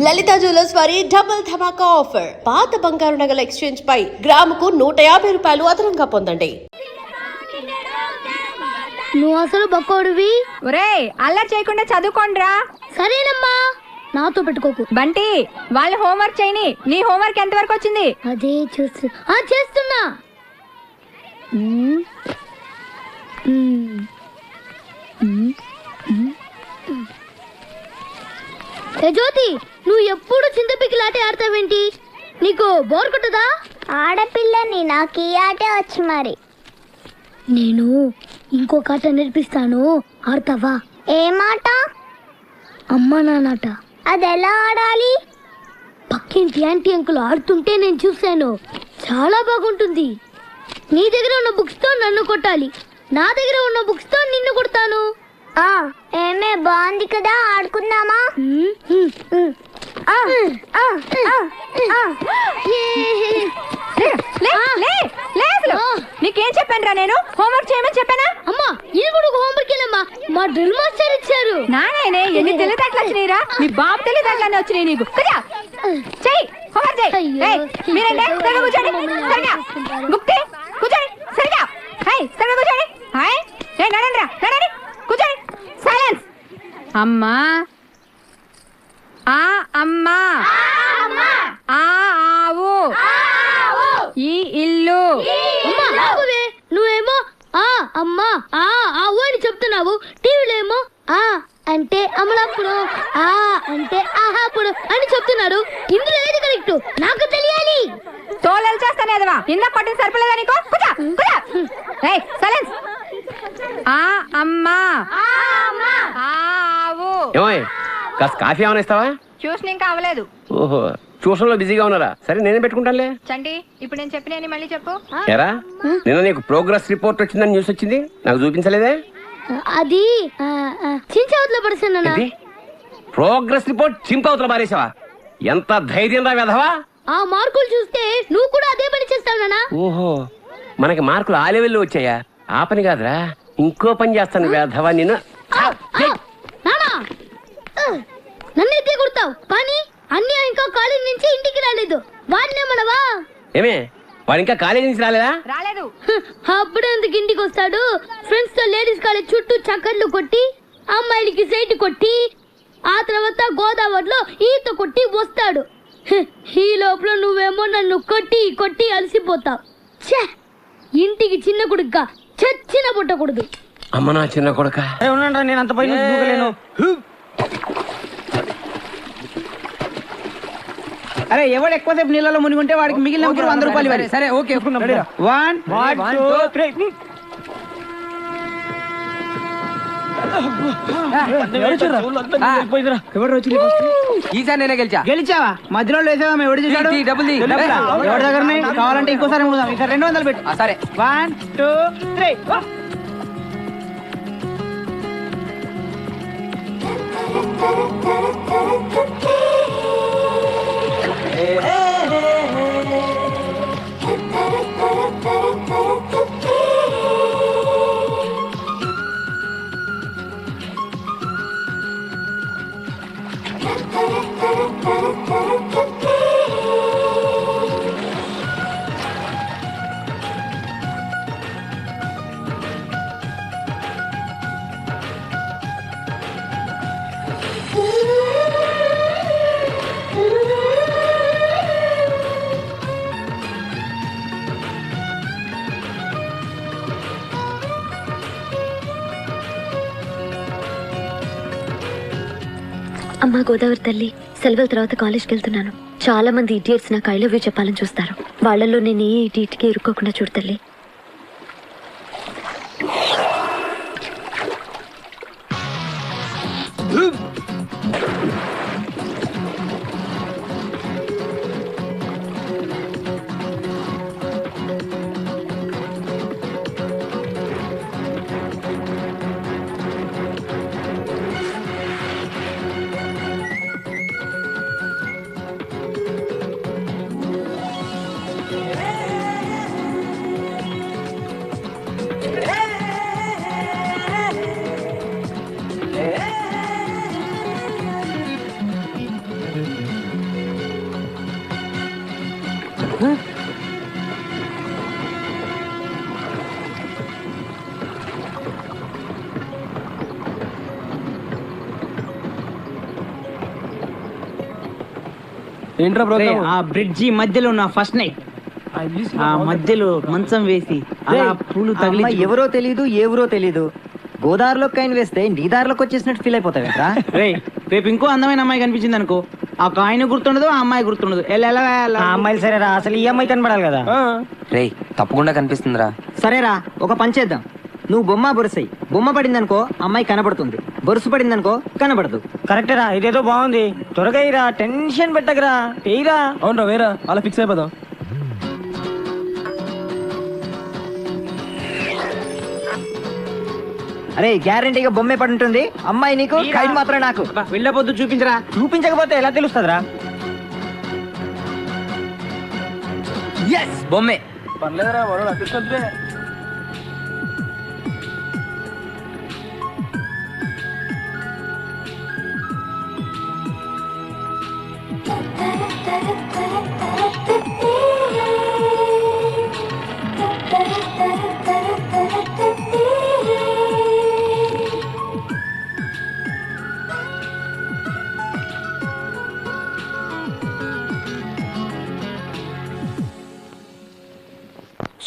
లలిత jewellers వారి double ధమాకా offer. పాత బంగారు నగల ఎక్స్చేంజ్ పై గ్రాముకు 150 రూపాయలు అదనంగా పొందండి. నువ్వు అసలు బక్కోడివి. ఒరేయ్, అల్లరి చేయకుండా చదువుకోండిరా. సరేనమ్మా, నాతో పెట్టుకోకు. బంటి, వాళ్ళు హోంవర్క్ చేయని. నీ హోంవర్క్ ఎంత వరకు వచ్చింది? అదే చేస్తున్నా. జ్యోతి, నువ్వు ఎప్పుడు చింతపిక్కిలాటే ఆడతావేంటి? నీకు బోర్ కొట్టదా? ఆడపిల్లని, నాకు ఈ ఆటే వచ్చు. మరి నేను ఇంకొక ఆట నేర్పిస్తాను, ఆడతావా? ఏ మాట? అమ్మా నాన్నట. అది ఎలా ఆడాలి? పక్కింటి యాంటీ అంకుల్ ఆడుతుంటే నేను చూశాను. చాలా బాగుంటుంది. నీ దగ్గర ఉన్న బుక్స్ తో నన్ను కొట్టాలి, నా దగ్గర ఉన్న బుక్స్ తో నిన్ను కొడతాను. ఏమే, బాగుంది కదా, ఆడుకుందామా? నీకేం చెప్పానురా? నేను హోంవర్క్ చేయమని చెప్పానా? అమ్మా, ఇది కూడా హోంవర్క్ ఏనమ్మా, మా డ్రిల్ మాస్టర్ ఇచ్చారు. నాయనే, ఎన్ని తెలివితేటలు వచ్చినాయిరా? మీ బాబు తెలివితేటలన్నీ వచ్చినాయి నీకు. చెయ్యి, హోంవర్క్ చెయ్యి. మీరేంటే సరిగా కూర్చోండి. సరిగా గుప్తే కూర్చోండి. సరిగా సరిగా కూర్చోండి. నడండి రా, నడండి, కూర్చోండి. సైలెన్స్. అమ్మా, ఆ అమ్మా, ఆ ఆవు, ఈ ఇల్లు. నువ్వేమో ఆ అమ్మా ఆ ఆవు అని చెప్తున్నావు, టీవీలో ఏమో ఆ అంటే అమలాపుడు, ఆ అంటే ఆహాపుడు అని చెప్తున్నారు. ఇందులో ఏది కరెక్ట్ నాకు తెలియాలి. తోలలు చేస్తాను ఎదవా, ఇంద పట్టిన సరిపోలేదా నీకు? సైలెన్స్. ఆ అమ్మా, ఆ ఆవు. కాస్త కాఫీ ఏమైనా ఇస్తావా? ట్యూషన్ ఇంకా అవ్వలేదు. ఓహో, ట్యూషన్ లో బిజీగా ఉన్నారా? సరే, నేనే పెట్టుకుంటానులే. చండి, ఇప్పుడు నేను చెప్పిన మళ్ళీ చెప్పు. ఎరా, నిన్న నీకు ప్రోగ్రెస్ రిపోర్ట్ వచ్చిందని న్యూస్ వచ్చింది, నాకు చూపించలేదే? అది చించవతలో పడుతున్నా. ప్రోగ్రెస్ రిపోర్ట్ చింపవతల పారేసావా? ఎంత ధైర్యం రా వెధవా! ఆ మార్కులు చూస్తే నువ్వు కూడా అదే పని చేస్తావునా? ఓహో, మనకి మార్కులు ఆ లెవెల్లో వచ్చాయా? ఆ పని కాదురా, ఇంకో పని చేస్తాను వెధవా నిన్ను. నన్ను ఎత్తి కొడతావు, కానీ అన్నీ ఇంకా కాలేజ్ నుంచి ఇంటికి రాలేదు. వాడినే మనవా? ఏమే, వాడు ఇంకా కాలేజీ నుంచి రాలేదా? రాలేదు. అప్పుడు ఎందుకు ఇంటికి వస్తాడు? ఫ్రెండ్స్ తో లేడీస్ కాలేజ్ చుట్టూ చక్కర్లు కొట్టి, అమ్మాయిలకి సైట్ కొట్టి, ఆ తర్వాత గోదావరిలో ఈత కొట్టి వస్తాడు. ఈ లోపల నువ్వేమో నన్ను కొట్టి కొట్టి అలసిపోతావు. ఇంటికి చిన్న కొడుగ్గా చచ్చిన పుట్టకూడదు. అమ్మ నా చిన్న కొడుక, నేను అంత పైన దూకలేను. అరే, ఎవడు ఎక్కువసేపు నీళ్ళలో మునిగుంటే వాడికి మిగిలిన 100 రూపాయలు ఇవ్వాలి. సరే, ఓకే. 1 2 3. ఈసారి నేనే గెలిచావా? మధ్యలో వేసావా? ఎవడు చేశాడు? ఎవరి దగ్గర కావాలంటే ఇంకోసారి మూదాం. ఇక్కడ 200 పెట్టు. సరే, 1 2 3. అమ్మా గోదావరి తల్లి, సెలవుల తర్వాత కాలేజ్కి వెళ్తున్నాను. చాలా మంది ఇడియట్స్ నాకు ఐ లవ్ యూ చెప్పాలని చూస్తారు. వాళ్ళల్లో నేను ఏ ఇడియట్కి ఇరుక్కోకుండా చూడు తల్లి. ఏంట్రా ప్రోగ్రామ్? ఆ బ్రిడ్జి మధ్యలో నా ఫస్ట్ నైట్, ఆ మధ్యలో మంచం వేసి అలా పూలు తగిలి ఎవరో తెలీదు ఎవరో తెలీదు, గోదావరిలో కాయిన్ వేస్తే నీ దారిలోకి వచ్చేసినట్టు ఫీల్ అయిపోతావు. రేపు ఇంకో అందమైన అమ్మాయి కనిపించింది అనుకో, ఆ కాయిన్ గుర్తుండదు, ఆ అమ్మాయి గుర్తుండదు. అమ్మాయిలు సరేరా, అసలు ఈ అమ్మాయి కనబడాలి కదా. రే తప్పకుండా కనిపిస్తుందిరా. సరేరా, ఒక పని చేద్దాం. నువ్వు బొమ్మ బొరుసాయి, బొమ్మ పడింది అనుకో అమ్మాయి కనబడుతుంది, బొరుసు పడింది అనుకో కనబడదు. కరెక్టేరా, ఇదేదో బాగుంది. త్వరగా ఇరా, టెన్షన్ పెట్టకరా, ఏరా. అవునరా వేరా, అలా ఫిక్స్ అయిపోదాం. అరే గ్యారంటీగా బొమ్మే పడి ఉంటుంది, అమ్మాయి నీకు, కైన్ మాత్రం నాకు. వెళ్ళబోద్దు, చూపించరా. చూపించకపోతే ఎలా తెలుస్తుందిరా? బొమ్మే. పర్లేదురా,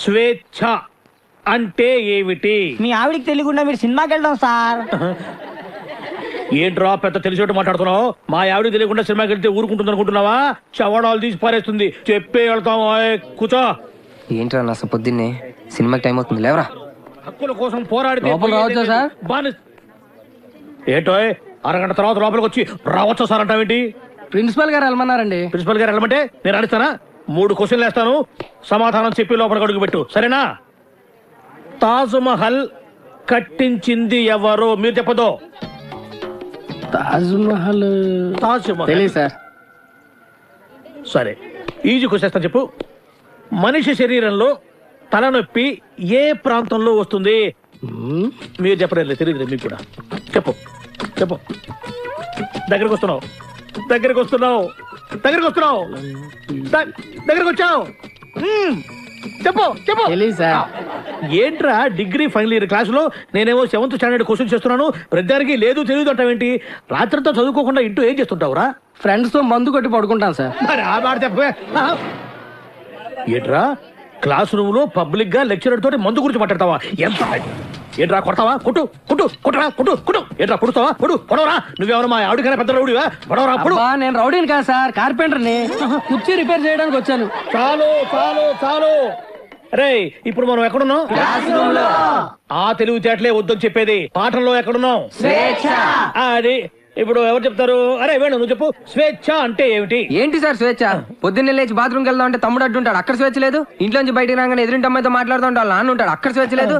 స్వేచ్ఛ అంటే ఏమిటి? మీ ఆవిడికి తెలియకుండా మీరు సినిమాకి వెళ్దాం సార్. ఏంట్రా పెద్ద తెలిసేట్టు మాట్లాడుతున్నావు? మా ఆవిడ తెలియకుండా సినిమాకి వెళ్తే ఊరుకుంటుంది అనుకుంటున్నావా? చవడాలు తీసి పారేస్తుంది. చెప్పే వెళ్తాం. కూర్చో. ఏంట్రా నా పొద్దున్నే సినిమాకి టైం అవుతుంది, లేవరా. హక్కుల కోసం పోరాడితే రావచ్చా సార్? ఏంటో అరగంట తర్వాత లోపలికి వచ్చి రావచ్చా సార్ అంటావేంటి? ప్రిన్సిపల్ గారు వెళ్ళమన్నారండి. ప్రిన్సిపల్ గారు వెళ్ళమంటే నేను అడుగుతానా? 3 క్వశ్చన్లు వేస్తాను, సమాధానం చెప్పి లోపలికి అడుగు పెట్టు, సరేనా? తాజ్ మహల్ కట్టించింది ఎవరు? మీరు చెప్పదు. తాజ్ మహల్ తెలియదు సార్. సరే, ఈజీ క్వశ్చన్ చెప్పు. మనిషి శరీరంలో తలనొప్పి ఏ ప్రాంతంలో వస్తుంది? మీరు చెప్పలేదు, తెలియదు మీకు కూడా. చెప్పు చెప్పు. దగ్గరకు వస్తున్నావు, దగ్గరకు వస్తున్నావు, దగ్గరకు వస్తున్నావు, దగ్గరకు వచ్చావు. చెప్పు చెప్పు. ఏంట్రా డిగ్రీ ఫైనల్ ఇయర్ క్లాసులో నేనేమో 7th స్టాండర్డ్ క్వశ్చన్ చేస్తున్నాను, ప్రతిదానికి లేదు తెలియదు అంటావేంటి? రాత్రితో చదువుకోకుండా ఇంటూ ఏం చేస్తుంటావురా? ఫ్రెండ్స్ తో మందు కొట్టి పడుకుంటాను సార్. మరి ఆ మాట చెప్పే. ఏంట్రా క్లాస్ రూమ్ లో పబ్లిక్ గా లెక్చరర్ తోటి మందు గురించి మాట్లాడతావా? ఎంత ఏంట్రా కొడతావా? కొట్టు కొట్టు కొట్టరా, కొట్టు కొట్టు. ఏంట్రా కొడుతావా? కొడు కొడవరా. నువ్వెవరు మా ఆవిడకైనా పెద్ద రౌడీవా? కొడవరా కొడు. నేను రౌడీని కాదు సార్, కార్పెంటర్ని. కుర్చీ రిపేర్ చేయడానికి వచ్చాను. చాలు చాలు చాలు. రే ఇప్పుడు మనం ఎక్కడున్నాం? ఆ తెలివితేటలే వద్దని చెప్పేది. పాఠంలో ఎక్కడున్నాం? అది ఇప్పుడు ఎవరు చెప్తారు? అరే వేణు నువ్వు చెప్పు. స్వేచ్ఛ అంటే ఏమిటి? ఏంటి సార్ స్వేచ్ఛ? పొద్దున్నే లేచి బాత్రూమ్కి వెళ్దాం అంటే తమ్ముడు అడ్డుంటాడు, అక్కడ స్వేచ్ఛ లేదు. ఇంట్లోంచి బయటికి రాగానే ఎదురింటి అమ్మాయితో మాట్లాడుతూ ఉంటాడు, నాన్న ఉంటాడు, అక్కడ స్వేచ్ఛ లేదు.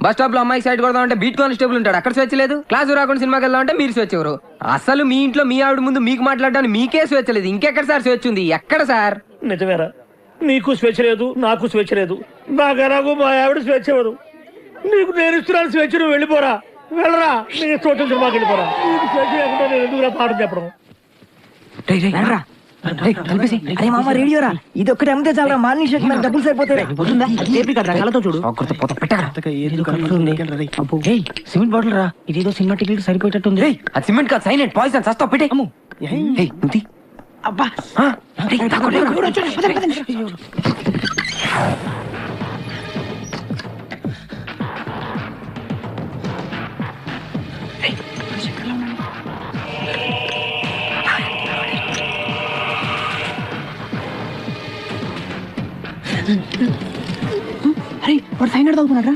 బస్ స్టాప్ లో అమ్మాయికి సైడ్ కొడదాం అంటే బీట్ కానిస్టేబుల్ ఉంటాడు, అక్కడ స్వేచ్ఛ లేదు. క్లాస్ రాకుండా సినిమాకి వెళ్దాం అంటే మీరు స్వేచ్ఛ ఎవరు? అసలు మీ ఇంట్లో మీ ఆవిడ ముందు మీకు మాట్లాడడానికి మీకే స్వేచ్ఛ లేదు, ఇంకెక్కడ సార్ స్వేచ్ఛ ఉంది? ఎక్కడ సార్? నిజమేరా, నీకు స్వేచ్ఛ లేదు, నాకు స్వేచ్ఛ లేదు. నాకు మా ఆవిడ స్వేచ్ఛ ఇవ్వదు. నీకు నేను ఇస్తున్నాను స్వేచ్ఛ, నువ్వు వెళ్ళిపోరా, వెళ్ళరా. నీ చోటు సినిమాకి వెళ్ళిపోరా. నీకు స్వేచ్ఛ లేకుండా నేను ఎందుకు పాఠం చెప్పడం? రేడియోరా, ఇది ఒక్కటి అమ్మితే చాలా మార్నింగ్ షోకి మనకి డబ్బులు సరిపోతాయి. కళ్ళతో చూడు. సిమెంట్ బాటిల్ రా, ఇదేదో సినిమా టికెట్ సరిపోయేటట్టుంది. అది సిమెంట్ కాదు, సైలెంట్ పాయిజన్, సస్తా పెట్టే. అబ్బా అరే వాడు సైన్ తాగుతున్నాడు రా.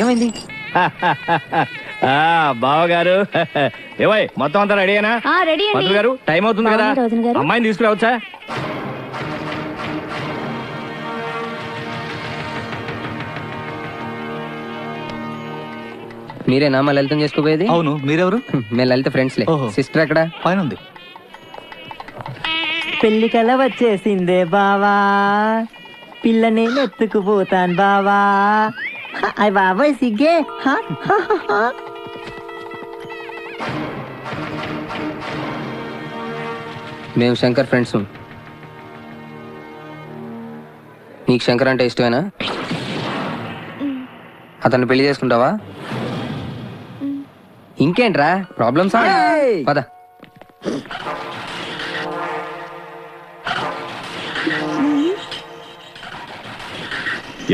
ఏమైంది? బావగారు ఏవయ్ మొత్తం అంతా రెడీనా? రెడీ మంత్రులు గారు టైం అవుతుంది కదా, అమ్మాయిని తీసుకురావచ్చా? మీరేనా మా లలితం చేసుకోపోయేది? అవును, మీరెవరు? మేము లలిత ఫ్రెండ్స్ లే. సిస్టర్ ఎక్కడ? పైన ఉంది. పెళ్లి కల వచ్చేసిందే బావా, పిల్లని ఎత్తుకుపోతాను బావా. అయ్య బాబాయ్ సిగ్గే. మేము శంకర్ ఫ్రెండ్స్. నీకు శంకర్ అంటే ఇష్టమేనా? అతన్ని పెళ్లి చేసుకుంటావా? ఇంకేంట్రా ప్రాబ్లమ్స్? పద.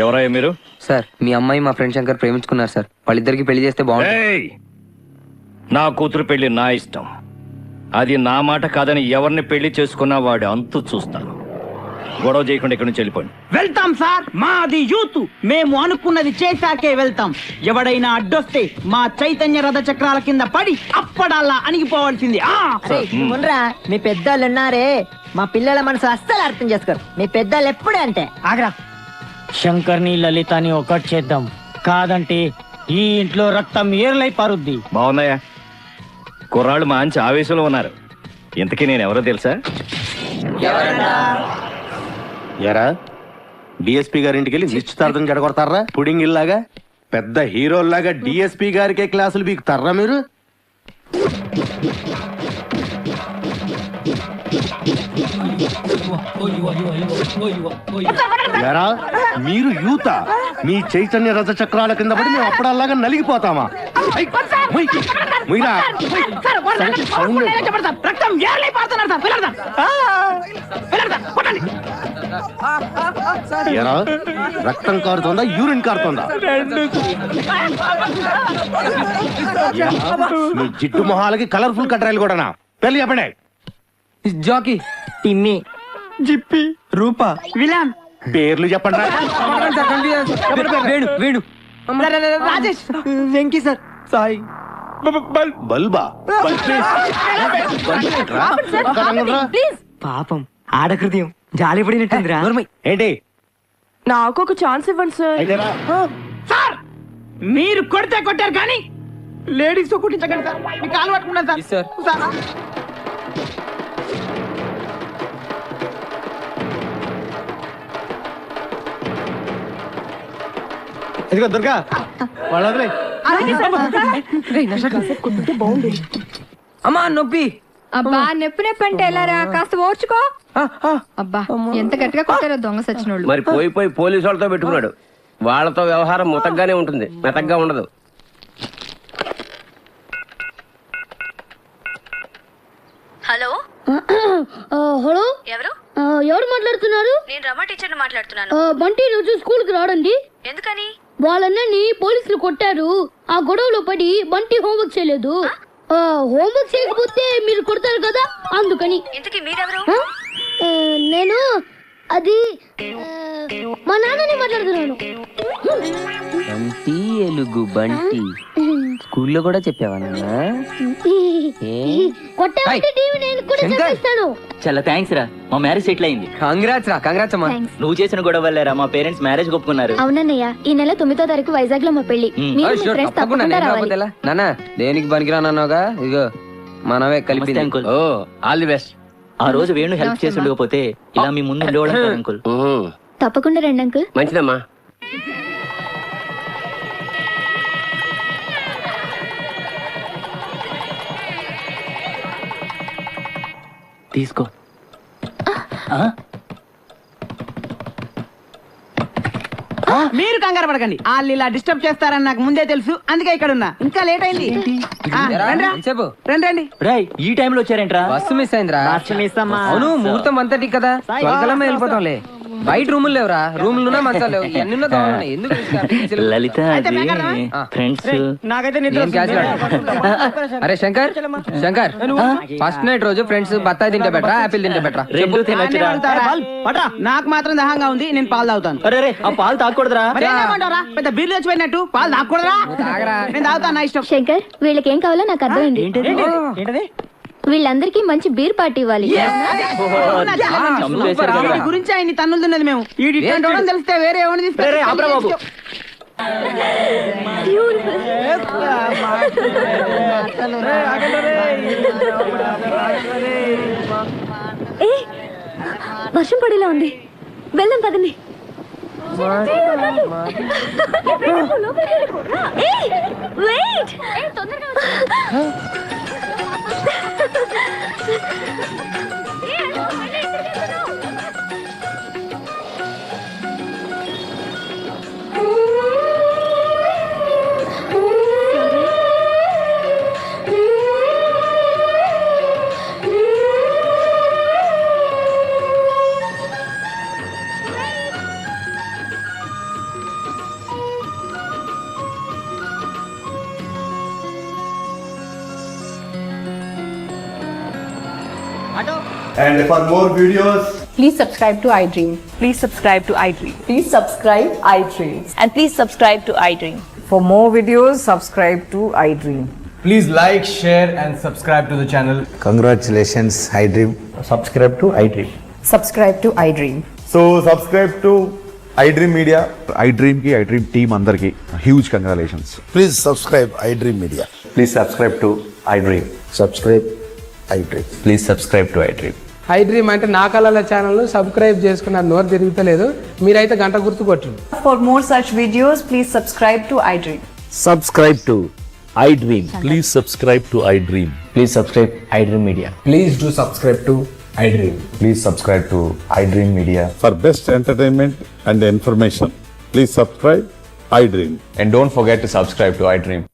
ఎవరయ్యా మీరు? సార్ మీ అమ్మాయి మా ఫ్రెండ్ శంకర్ ప్రేమించుకున్నారు సార్. వాళ్ళిద్దరికి పెళ్లి చేస్తే బాగుంటుంది. నా కూతురు పెళ్లి నా ఇష్టం. అది నా మాట కాదని ఎవరిని పెళ్లి చేసుకున్నా వాడు అంతు చూస్తాను. గొడవ చేయకుండా ఇక్కడి నుంచి వెళ్ళిపోండి. వెళ్తాం సార్, మాది యూత్, మేము అనుకున్నది చేశాకే వెళ్తాం. ఎవడైనా అడ్డొస్తే మా చైతన్య రథ చక్రాల కింద పడి అప్పడాలా అణిగిపోవాల్సింది. మీ పెద్దోళ్ళు ఉన్నారే, మా పిల్లల మనసు అస్సలు అర్థం చేసుకోరు. మీ పెద్దోళ్ళు ఎప్పుడే అంటే ఆగ్రా. శంకర్ని లలితని ఒకటి చేద్దాం, కాదంటే ఈ ఇంట్లో రక్తం ఏర్లై పారుద్ది. బాగున్నాయా? కుర్రాళ్ళు మంచి ఆవేశంలో ఉన్నారు. ఇంతకీ నేను ఎవరో తెలుసా? ఎరా డిఎస్పీ గారింటికి వెళ్ళి నిశ్చితార్థం జడగొడతారా? పుడింగ్ ఇల్లాగా పెద్ద హీరోల్లాగా డిఎస్పీ గారికే క్లాసులు బీకుతారా మీరు? ఎరా మీరు యూత, మీ చైతన్య రథ చక్రాల కింద పడి మేము అప్పుడల్లాగా నలిగిపోతామా? ఎరా రక్తం కారుతోందా, యూరిన్ కారుతోందా? మీ జిడ్డు మొహాలకి కలర్ఫుల్ కట్రాయలు కూడానా? పెళ్లి చెప్పండి. జాకీ, టిమ్మి, జిప్పి, రూపా, విలాన్ పేర్లు చెప్పండి. వేణు, వేణు, రాజేష్, వెంకీ సార్, సాయి, బల్బా? పాపం ఆడ హృదయం జాలి పడినట్టుందిరా. ఏంటి? నాకు ఒక ఛాన్స్ ఇవ్వండి సార్. సార్ మీరు కొడితే కొట్టారు కానీ లేడీస్ తో కుట్టించకండి సార్. మీకు కాలు పట్టుకున్నాను సార్. సార్ ఇదిగో దుర్గా, వాళ్ళ అమ్మా నొప్పి. అబ్బా నొప్పి నొప్పి అంటే ఎలారా, కాస్త ఓర్చుకో. అబ్బా ఎంత గట్టిగా కొట్టారో దొంగ సచ్చినోళ్ళు. మరి పోయి పోలీసు వాళ్ళతో పెట్టుకున్నాడు. వాళ్ళతో వ్యవహారం ముతగ్గానే ఉంటుంది, మెతగ్గా ఉండదు. హలో హలో, ఎవరు? ఎవరు మాట్లాడుతున్నారు? నేను రమా టీచర్ మాట్లాడుతున్నాను. బంటి రోజు స్కూల్ కి రాడండి. ఎందుకని? వాళ్ళని పోలీసులు కొట్టారు. ఆ గొడవలో పడి బంటి హోంవర్క్ చేయలేదు. హోంవర్క్ చేయకపోతే మీరు కొడతారు కదా, అందుకని. ఇంతకీ మీరెవరు? నేను అది మా నాన్నని మాట్లాడుతున్నాను. బంటి ఎలుగు బంటి స్కూల్లో కూడా చెప్పావా? కొట్టామంటే టీవీ నేను కూడా చెప్పేస్తాను. చాలా థ్యాంక్స్ రా, మా మ్యారేజ్ సెటిల్ అయింది. కంగ్రాట్స్ రా. కంగ్రాట్స్ అమ్మా. నువ్వు చేసిన గొడవ వల్లేరా మా పేరెంట్స్ మ్యారేజ్ ఒప్పుకున్నారు. అవునన్నయ్య, ఈ నెల 9వ తారీఖు వైజాగ్ లో మా పెళ్లి. మీరు మీ ఫ్రెండ్స్ తప్పకుండా రావాలి. నాన్న దేనికి పనికిరానన్నావుగా, ఇదిగో మనమే కలిపి. ఓ ఆల్ ది బెస్ట్. ఆ రోజు వేణు హెల్ప్ చేసి ఉండకపోతే ఇలా మీ ముందు ఉండేవాళ్ళం కాదు అంకుల్. తప్పకుండా రండి అంకుల్. మంచిదమ్మా. తీసుకో. మీరు కంగారు పడకండి, వాళ్ళు ఇలా డిస్టర్బ్ చేస్తారని నాకు ముందే తెలుసు, అందుకే ఇక్కడ ఉన్నా. ఇంకా లేట్ అయింది. రండి. రాయ్ ఈ టైంలో వచ్చారేంట్రా? బస్సు మిస్ అయిందిరా. మిస్సమ్మా. అవును ముహూర్తం అంతటి కదా, త్వరగలమే వెళ్ళిపోతాంలే. బయట రూములు లేవురా, రూములున్నా మంచాలు లేవు. ఎన్నున్నా దోమలు. ఎందుకు లలిత ఫ్రెండ్స్. నాకైతే అరే శంకర్, శంకర్ ఫస్ట్ నైట్ రోజు ఫ్రెండ్స్ బత్తాయి తింటే బెటరా, యాపిల్ తింటే బెటరా? రెండు తినొచ్చురా. నాకు మాత్రం దహంగా ఉంది, నేను పాలు తాగుతాను. అరే ఆ పాలు తాగకూడదురా. పెద్ద బీర్లు వచ్చిపోయినట్టు పాలు తాగకూడదురా? నేను తాగుతాను, నా ఇష్టం. శంకర్, వీళ్ళకి ఏం కావాలో నాకు అర్థమైంది. ఏంటది? వీళ్ళందరికీ మంచి బీర్ పార్టీ ఇవ్వాలి. వీడి గురించి ఆయన్ని తన్నులుతున్నది మేము. ఈ తెలిస్తే వేరే ఎవరిని బాబు వర్షం పడేలా ఉంది, వెళ్దాం పదండి. And for more videos, Please subscribe to iDream. Please subscribe to iDream. Please subscribe iDream. And please subscribe to iDream. For more videos, subscribe to iDream. Please like, share and subscribe to the channel. congratulations, iDream. Subscribe to iDream. Subscribe to iDream. So subscribe to iDream Media. iDream ki iDream team andarki huge congratulations. Please subscribe iDream Media. Please subscribe to iDream. Subscribe iDream. Please subscribe to iDream. iDream అంటే నా కళల channel subscribe చేసుకున్న నోరు తిరుగుతలేదు. మీరైతే గంట గుర్తు కొట్టండి. For more such videos, please subscribe to iDream. Subscribe to iDream. Please subscribe to iDream. Please subscribe iDream Media. Please do subscribe to iDream. Please subscribe to iDream Media. For best entertainment and information, please subscribe iDream. And don't forget to subscribe to iDream.